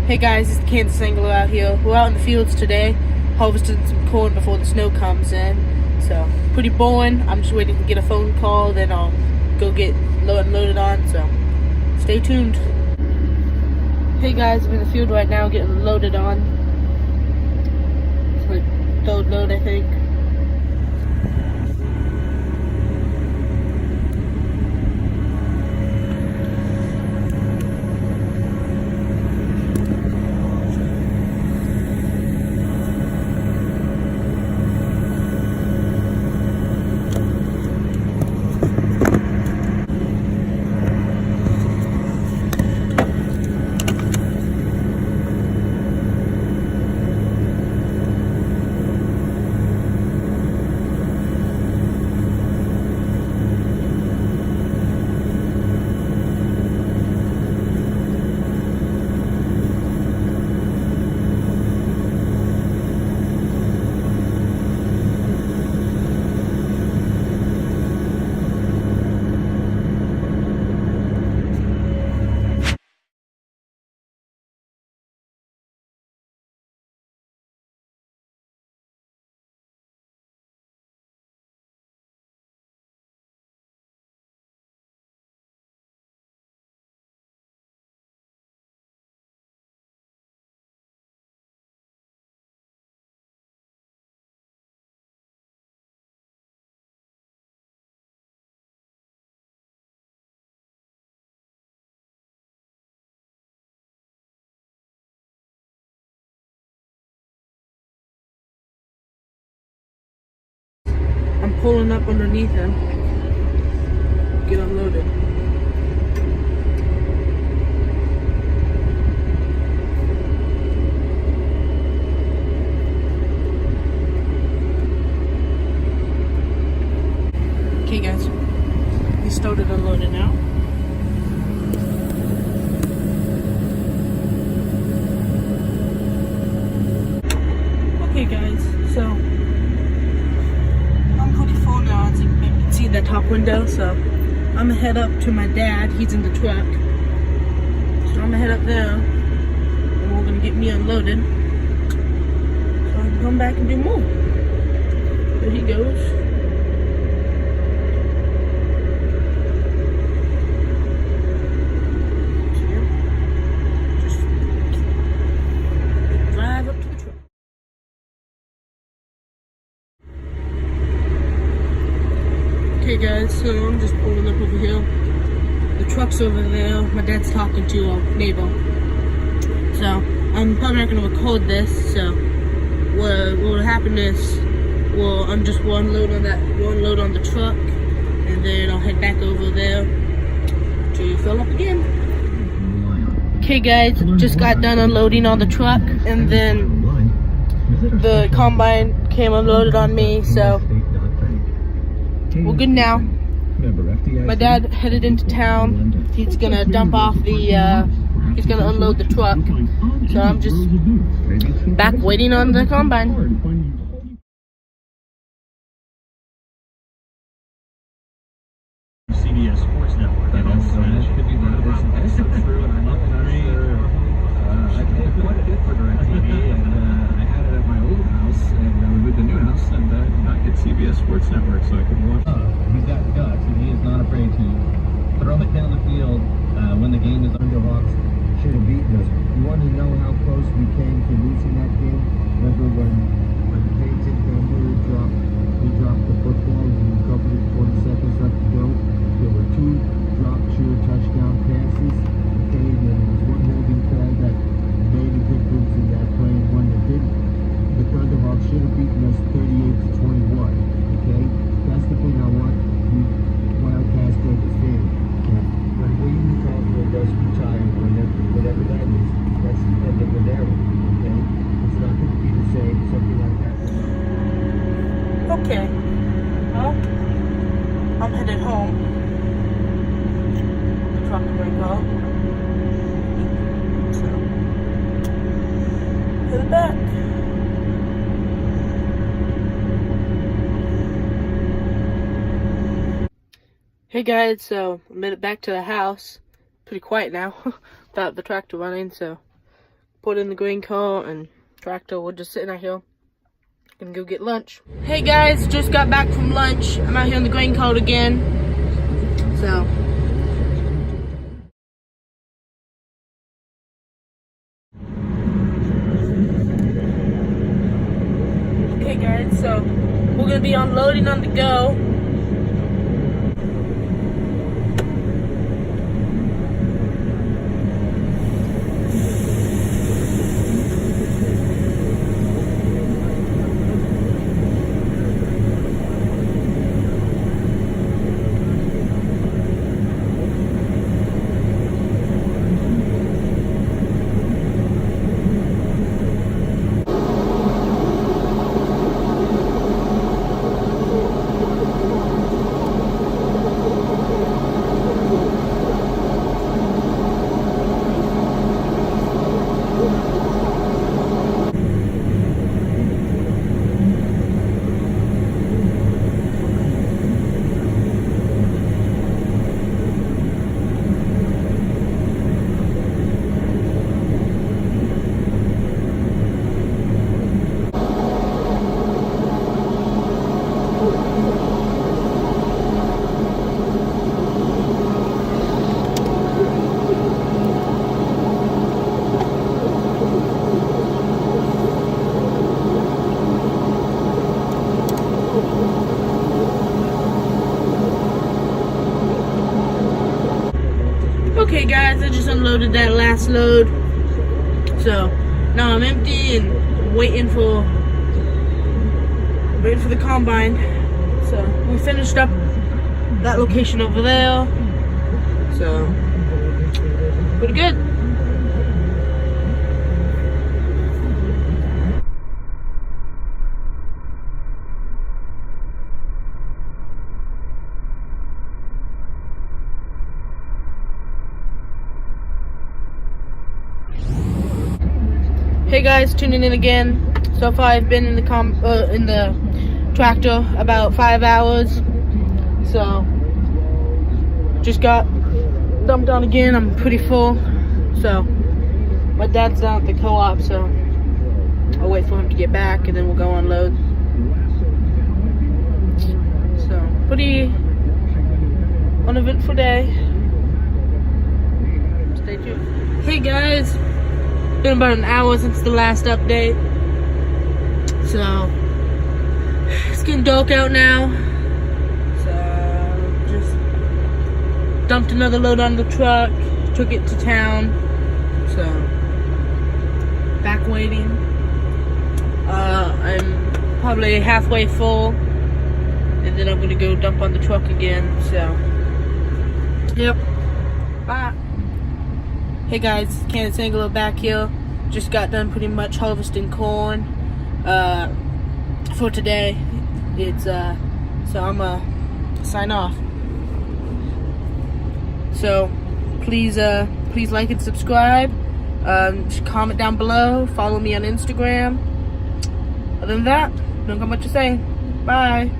Hey guys, it's the Kansas Angler out here. We're out in the fields today, harvesting some corn before the snow comes in. So, pretty boring. I'm just waiting to get a phone call, then I'll go get loaded on, so stay tuned. Hey guys, I'm in the field right now getting loaded on. It's like third load, I think. I'm pulling up underneath him. Get unloaded. Okay guys, he started unloading now. Okay guys, so I'm pretty full now, as you can see in the top window, so I'm gonna head up to my dad. He's in the truck, so I'm gonna head up there and we're gonna get me unloaded so I can come back and do more. There he goes. Just drive up to the truck. Okay guys, so I'm just pulling up over here. The truck's over there. My dad's talking to a neighbor. So I'm probably not gonna record this, so what will happen is we'll unload on the truck, and then I'll head back over there to fill up again. Okay guys, just got done unloading on the truck, and then the combine came unloaded on me, so we're good now. My dad headed into town. He's gonna dump off he's gonna unload the truck. So I'm just back waiting on the combine. CBS Sports Network. And also, that could be one of those also true. And I'm looking after, I paid quite a bit for DirecTV, and I had it at my old house, and we moved to the new house, and did not get CBS Sports Network, so I could watch. He's got guts, and he is not afraid to throw it down the field when the game is under. Hawks should have beaten us. You want to know how close we came to losing that game? Remember when Peyton Campbell dropped the football and we covered it 40 seconds left to go? There were two sure touchdown passes. Okay, and then there was one holding call that made a difference in that play and one that didn't. The Thunderhawks should have beaten us 38-21. Okay, that's the thing I want you Wildcats to understand. When Williams Caldwell does retire, whatever that is, that's the end of an era. Okay, it's not going to be the same. Something like that. Okay. Well, I'm headed home. The truck will break up. So, headed back. Hey guys, so I made it back to the house. Pretty quiet now without the tractor running, so put in the grain cart, and tractor, we're just sitting out here. Gonna go get lunch. Hey guys, just got back from lunch. I'm out here in the grain cart again. So. Okay guys, so we're gonna be unloading on the go. Okay guys, I just unloaded that last load. So now I'm empty and waiting for the combine. So we finished up that location over there. So pretty good. Hey guys, tuning in again. So far I've been in the tractor about 5 hours. So just got dumped on again. I'm pretty full. So my dad's down at the co-op, so I'll wait for him to get back and then we'll go unload. So pretty uneventful day. Stay tuned. Hey guys. Been about an hour since the last update, so it's getting dark out now. So just dumped another load on the truck, took it to town. So back waiting. I'm probably halfway full, and then I'm gonna go dump on the truck again. So yep. Bye. Hey guys, Candace Angelo back here. Just got done pretty much harvesting corn for today. It's so I'm sign off. So please like and subscribe. Comment down below. Follow me on Instagram. Other than that, don't got much to say. Bye.